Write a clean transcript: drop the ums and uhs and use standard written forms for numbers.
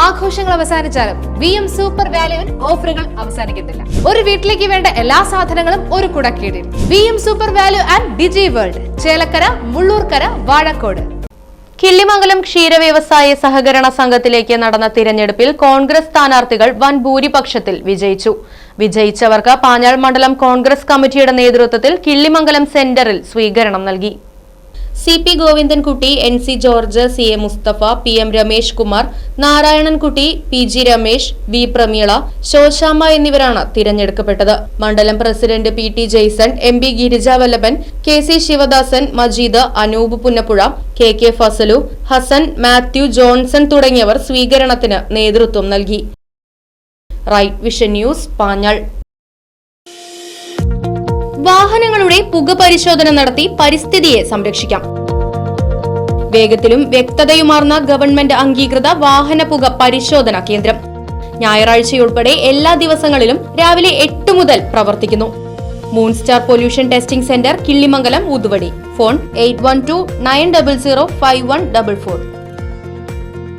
ആഘോഷങ്ങൾ അവസാനിച്ചാലും VM super വാല്യുവിൽ ഓഫറുകൾ അവസാനിക്കുന്നില്ല. ഒരു വീട്ടിലേക്ക് വേണ്ട എല്ലാ സാധനങ്ങളും ഒരു കുടക്കീഴിൽ. VM super value and Digi World, Chelakkara, Mullurkara, Vazhakode. Killimangalam ക്ഷീരവ്യവസായ സഹകരണ സംഘത്തിലേക്ക് നടന്ന തിരഞ്ഞെടുപ്പിൽ കോൺഗ്രസ് സ്ഥാനാർത്ഥികൾ വൻ ഭൂരിപക്ഷത്തിൽ വിജയിച്ചു. വിജയിച്ചവർക്ക് പാഞ്ഞാൾ മണ്ഡലം കോൺഗ്രസ് കമ്മിറ്റിയുടെ നേതൃത്വത്തിൽ കിള്ളിമംഗലം സെന്ററിൽ സ്വീകരണം നൽകി. CP Govindankutty, NC George, CA Mustafa, PM Ramesh Kumar, Narayanankutty, PG Ramesh, V Prameela, Sosamma എന്നിവരാണ് തിരഞ്ഞെടുക്കപ്പെട്ടത്. മണ്ഡലം president PT Jaison, MB Girijavallabhan, KC Sivadasan, Majeed, Anoop Punnappuzha, KK Fazalu, Hassan, Mathew, Johnson തുടങ്ങിയവർ സ്വീകരണത്തിന് നേതൃത്വം നൽകി. Right Vision News, Panjal. വാഹനങ്ങളുടെ പുക പരിശോധന നടത്തി പരിസ്ഥിതിയെ സംരക്ഷിക്കാം. വേഗത്തിലും വ്യക്തതയുമാർന്ന ഗവൺമെന്റ് അംഗീകൃത വാഹന പുക പരിശോധന കേന്ദ്രം ഞായറാഴ്ചയുൾപ്പെടെ എല്ലാ ദിവസങ്ങളിലും രാവിലെ 8 മുതൽ പ്രവർത്തിക്കുന്നു. മൂൺസ്റ്റാർ pollution testing centre, Killimangalam, Uthuvadi. Phone 8129005144.